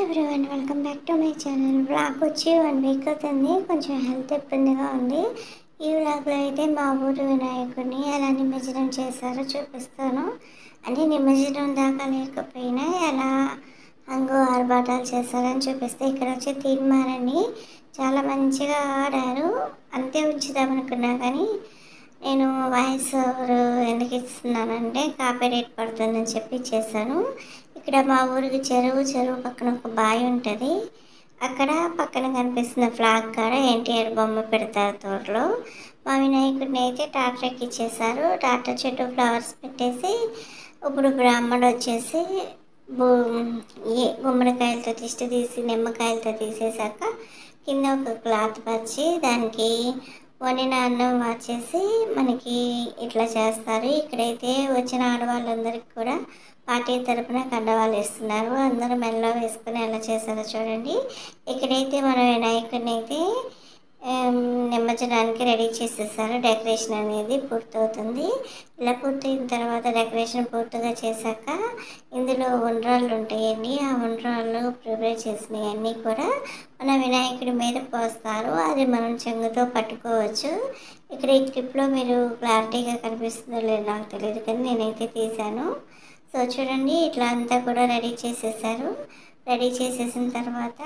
Everyone welcome back to my channel. Vlog వచ్చి 1 week అవుతుంది. కొంచెం హెల్త్ ఇబ్బందిగా ఉంది. ఈ వ్లాగ్లో అయితే మా ఊరు వినాయకుడిని ఎలా నిమజ్జనం చేశారో చూపిస్తాను. అంటే నిమజ్జనం దాకా లేకపోయినా ఎలా హంగు ఆర్భాటాలు చేశారని చూపిస్తే, ఇక్కడ వచ్చి తీర్మానాన్ని చాలా మంచిగా ఆడారు. అంతే ఉంచుదామనుకున్నా కానీ నేను వాయిస్ ఓవర్ ఎందుకు ఇస్తున్నానంటే కాపీరైట్ పడుతుందని చెప్పి చేశాను. ఇక్కడ మా ఊరికి చెరువు పక్కన ఒక బావి ఉంటుంది. అక్కడ పక్కన కనిపిస్తున్న ఫ్లాగ్ కాడ ఎన్టీఆర్ బొమ్మ పెడతారు తోటలో. మా వినాయకుడిని అయితే టాటర్ ఎక్కిచ్చేసారు. టాటర్ చెట్టు ఫ్లవర్స్ పెట్టేసి ఇప్పుడు బ్రాహ్మడు వచ్చేసి గుమ్మడికాయలతో దిష్టి తీసి నిమ్మకాయలతో తీసేసాక కింద ఒక క్లాత్ పరిచి దానికి వండిన అన్నం వాచేసి మనకి ఇట్లా చేస్తారు. ఇక్కడైతే వచ్చిన ఆడవాళ్ళందరికీ కూడా పార్టీ తరపున కండవాళ్ళు ఇస్తున్నారు. అందరూ మెల్లో వేసుకుని ఎలా చేశారో చూడండి. ఇక్కడైతే మన వినాయకుడిని అయితే నిమజ్జనానికి రెడీ చేసేసారు. డెకరేషన్ అనేది పూర్తవుతుంది. ఇలా పూర్తయిన తర్వాత డెకరేషన్ పూర్తిగా చేశాక ఇందులో ఉండ్రాళ్ళు ఉంటాయండి. ఆ ఉండ్రాళ్ళు ప్రిపేర్ చేసినవి అన్నీ కూడా మన వినాయకుడి మీద పోస్తారు. అది మనం చెంగుతో పట్టుకోవచ్చు. ఇక్కడ ఈ క్లిప్లో మీరు క్లారిటీగా కనిపిస్తుందో లేదో నాకు తెలియదు, కానీ నేనైతే తీశాను. సో చూడండి, ఇట్లా అంతా కూడా రెడీ చేసేసారు. రెడీ చేసేసిన తర్వాత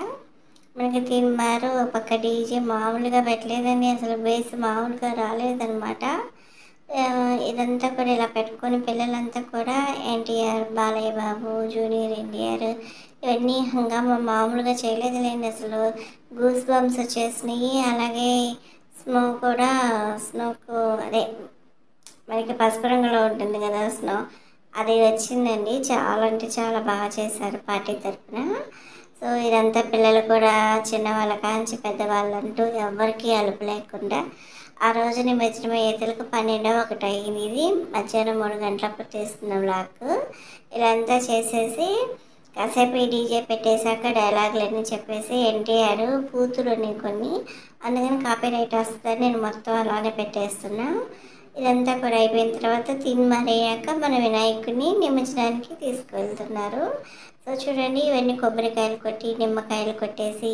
మనకి తీన్మారు పక్క డీజే మామూలుగా పెట్టలేదండి. అసలు బేస్ మామూలుగా రాలేదన్నమాట. ఇదంతా కూడా ఇలా పెట్టుకొని పిల్లలంతా కూడా ఎన్టీఆర్, బాలయ్య బాబు, జూనియర్ ఎన్టీఆర్ ఇవన్నీ హంగామా మామూలుగా చేయలేదులేండి. అసలు గూస్ బంప్స్ వచ్చేసినాయి. అలాగే స్నోకు అదే మనకి పసుపు రంగులో ఉంటుంది కదా స్నో, అది వచ్చిందండి. చాలా అంటే చాలా బాగా చేశారు పార్టీ తరఫున. సో ఇదంతా పిల్లలు కూడా చిన్నవాళ్ళ కాంచి పెద్దవాళ్ళంటూ ఎవరికి అలుపు లేకుండా ఆ రోజు నిమజ్జనం అయ్యేతలకు 12:01 అయ్యింది. ఇది మధ్యాహ్నం 3 గంటలప్పుడు తీస్తున్న వ్లాగ్. ఇదంతా చేసేసి కాసేపు ఈ డీజే పెట్టేశాక డైలాగులన్నీ చెప్పేసి ఎన్టీఆర్ కూతురుని కొన్ని, అందుకని కాపీరైట్ వస్తుందని నేను మొత్తం అలానే పెట్టేస్తున్నా. ఇదంతా కూడా అయిపోయిన తర్వాత తిన్మారయ్యాక మన వినాయకుడిని నిమజ్జనానికి తీసుకువెళ్తున్నారు. సో చూడండి, ఇవన్నీ కొబ్బరికాయలు కొట్టి నిమ్మకాయలు కొట్టేసి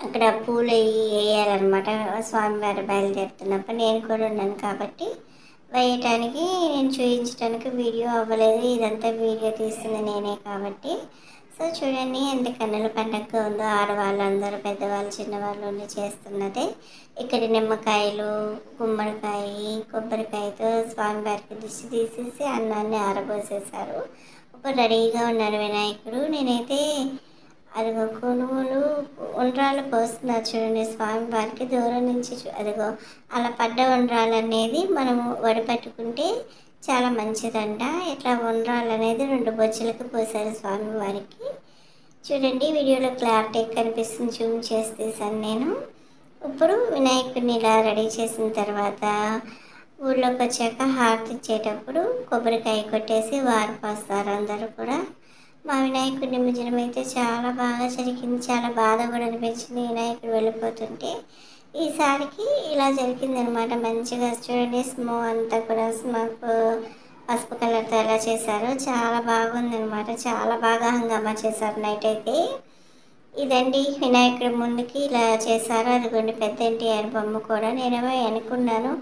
అక్కడ పూలు వేయాలన్నమాట. స్వామివారు బయలుదేరుతున్నప్పుడు నేను కూడా ఉన్నాను కాబట్టి వేయటానికి నేను చూపించడానికి వీడియో అవ్వలేదు. ఇదంతా వీడియో తీస్తుంది నేనే కాబట్టి. సో చూడండి ఎంత కన్నుల పండగగా ఉందో. ఆడవాళ్ళందరూ పెద్దవాళ్ళు చిన్నవాళ్ళు ఉండి చేస్తున్నదే. ఇక్కడ నిమ్మకాయలు, గుమ్మడికాయ, కొబ్బరికాయతో స్వామివారికి దిష్టి తీసేసి అన్నాన్ని ఆరబోసేశారు. ఇప్పుడు రెడీగా ఉన్నారు వినాయకుడు. నేనైతే అదిగో కొనుగోలు ఉండ్రాళ్ళు పోస్తున్నారు చూడండి స్వామివారికి. దూరం నుంచి అదిగో అలా పడ్డ ఉండ్రాళ్ళు అనేది మనము వడిపెట్టుకుంటే చాలా మంచిదంట. ఇట్లా ఉండ్రాళ్ళు అనేది 2 బొచ్చులకు పోసారు స్వామివారికి. చూడండి, వీడియోలో క్లారిటీ కనిపిస్తుంది, జూమ్ చేసి తీసాను నేను. ఇప్పుడు వినాయకుడిని ఇలా రెడీ చేసిన తర్వాత ఊళ్ళోకి వచ్చాక హారతి ఇచ్చేటప్పుడు కొబ్బరికాయ కొట్టేసి వారు పోస్తారు అందరూ కూడా. మా వినాయకుడి నిమజ్జనం అయితే చాలా బాగా జరిగింది. చాలా బాధ కూడా అనిపించింది వినాయకుడు వెళ్ళిపోతుంటే. ఈసారికి ఇలా జరిగిందనమాట. మంచిగా చూడండి, స్మో అంతా కూడా స్మోక్ పసుపు కలర్తో ఎలా చేశారో చాలా బాగుందనమాట. చాలా బాగా హంగామా చేశారు నైట్ అయితే. ఇదండి వినాయకుడి ముందుకి ఇలా చేశారు. అదిగోండి పెద్ద ఎన్టీఆర్ బొమ్మ కూడా. నేనేమో అనుకున్నాను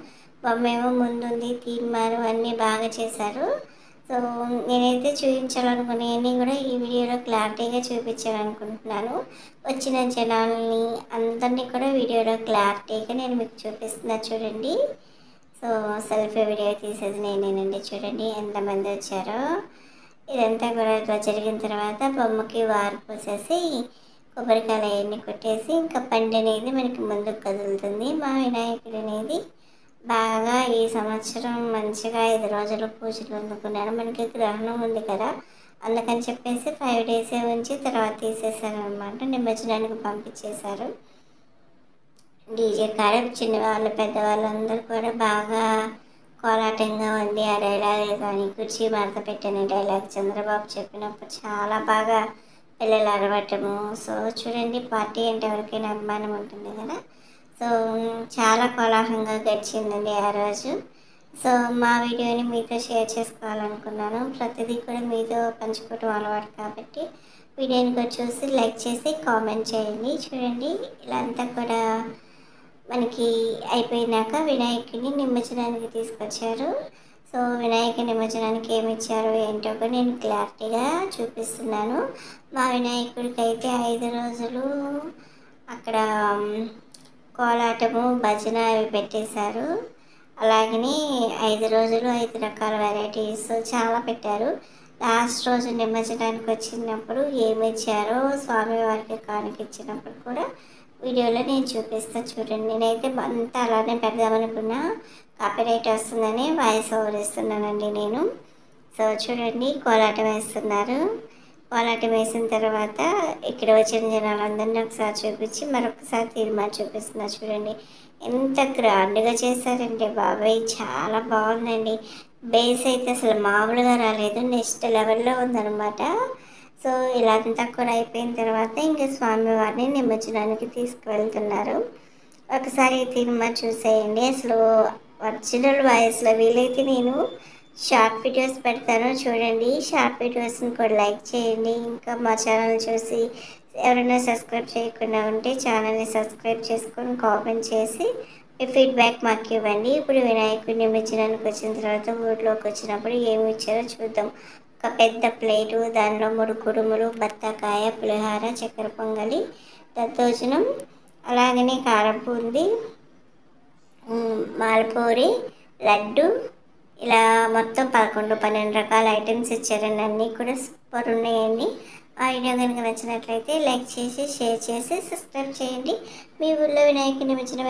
బొమ్మ ఏమో ముందుంది, తీర్మారు అన్నీ బాగా చేశారు. సో నేనైతే చూపించాలనుకునేవన్నీ కూడా ఈ వీడియోలో క్లారిటీగా చూపించాలనుకుంటున్నాను. వచ్చిన జనాల్ని అందరినీ కూడా వీడియోలో క్లారిటీగా నేను మీకు చూపిస్తున్నా చూడండి. సో సెల్ఫీ వీడియో తీసేది నేనేనండి. చూడండి ఎంతమంది వచ్చారో. ఇదంతా కూడా ఇట్లా జరిగిన తర్వాత బొమ్మకి వారు పోసేసి కొబ్బరికాయలు అవన్నీ కొట్టేసి ఇంకా బండి అనేది మనకి ముందుకు కదులుతుంది. మా వినాయకుడు అనేది బాగా ఈ సంవత్సరం మంచిగా 5 రోజులు పూజలు అందుకున్నాడు. మనకి గ్రహణం ఉంది కదా, అందుకని చెప్పేసి 5 డేసే ఉంచి తర్వాత తీసేశారు అనమాట. నిమజ్జనానికి పంపించేశారు. డీజే కాడ చిన్నవాళ్ళు పెద్దవాళ్ళు అందరూ కూడా బాగా కోలాటంగా ఉంది. ఆ డైలాగులు కానీ కుర్చీ మడత పెట్టిన డైలాగ్ చంద్రబాబు చెప్పినప్పుడు చాలా బాగా పిల్లలు అరవటము. సో చూడండి, పార్టీ అంటే ఎవరికైనా అభిమానం ఉంటుంది కదా. సో చాలా కోలాహలంగా గడిచిందండి ఆ రోజు. సో మా వీడియోని మీతో షేర్ చేసుకోవాలనుకున్నాను. ప్రతిదీ కూడా మీతో పంచుకోవడం అలవాటు కాబట్టి వీడియోని కూడా చూసి లైక్ చేసి కామెంట్ చేయండి. చూడండి ఇలా అంతా కూడా మనకి అయిపోయినాక వినాయకుడిని నిమజ్జనానికి తీసుకొచ్చారు. సో వినాయక నిమజ్జనానికి ఏమి ఇచ్చారో ఏంటో కూడా నేను క్లారిటీగా చూపిస్తున్నాను. మా వినాయకుడికి అయితే 5 రోజులు అక్కడ కోలాటము భజన అవి పెట్టేశారు. అలాగని 5 రోజులు 5 రకాల వెరైటీస్ చాలా పెట్టారు. లాస్ట్ రోజు నిమజ్జనానికి వచ్చినప్పుడు ఏమి ఇచ్చారో స్వామివారికి కానుక ఇచ్చినప్పుడు కూడా వీడియోలో నేను చూపిస్తాను చూడండి. నేనైతే అంతా అలానే పెడదామనుకున్నా, కాపీరైట్ వస్తుందని వాయిస్ ఓవర్ ఇస్తున్నానండి నేను. సో చూడండి కోలాటం వేస్తున్నారు. కోలాటం వేసిన తర్వాత ఇక్కడ వచ్చిన జనాలందరినీ ఒకసారి చూపించి మరొకసారి తీర్మానం చూపిస్తున్నా చూడండి. ఎంత గ్రాండ్గా చేశారంటే బాబాయ్, చాలా బాగుందండి. బేస్ అయితే అసలు మామూలుగా రాలేదు, నెక్స్ట్ లెవెల్లో ఉందన్నమాట. సో ఇలా అంతా కూడా అయిపోయిన తర్వాత ఇంకా స్వామివారిని నిమజ్జనానికి తీసుకువెళ్తున్నారు. ఒకసారి సినిమా చూసేయండి. అసలు ఒరిజినల్ వాయిస్లో వీలైతే నేను షార్ట్ వీడియోస్ పెడతాను చూడండి. షార్ట్ వీడియోస్ని కూడా లైక్ చేయండి. ఇంకా మా ఛానల్ చూసి ఎవరైనా సబ్స్క్రైబ్ చేయకుండా ఉంటే ఛానల్ని సబ్స్క్రైబ్ చేసుకొని కామెంట్ చేసి మీ ఫీడ్బ్యాక్ మాకు ఇవ్వండి. ఇప్పుడు వినాయకుడి నిమజ్జనానికి వచ్చిన తర్వాత ఊరిలోకి వచ్చినప్పుడు ఏమి ఇచ్చారో చూద్దాం. ఒక పెద్ద ప్లేటు, దానిలో 3 కుడుములు, బత్తాకాయ, పులిహార, చక్కెర పొంగలి, దద్దోజనం, అలాగనే కారం బూందీ, మాల్పూరి, లడ్డు, ఇలా మొత్తం 11, 12 రకాల ఐటమ్స్ ఇచ్చారండి. అన్నీ కూడా సూపర్ ఉన్నాయండి. ఆ వీడియో కనుక నచ్చినట్లయితే లైక్ చేసి షేర్ చేసి సబ్స్క్రైబ్ చేయండి. మీ ఊళ్ళో వినాయకుడి నిమజ్జనం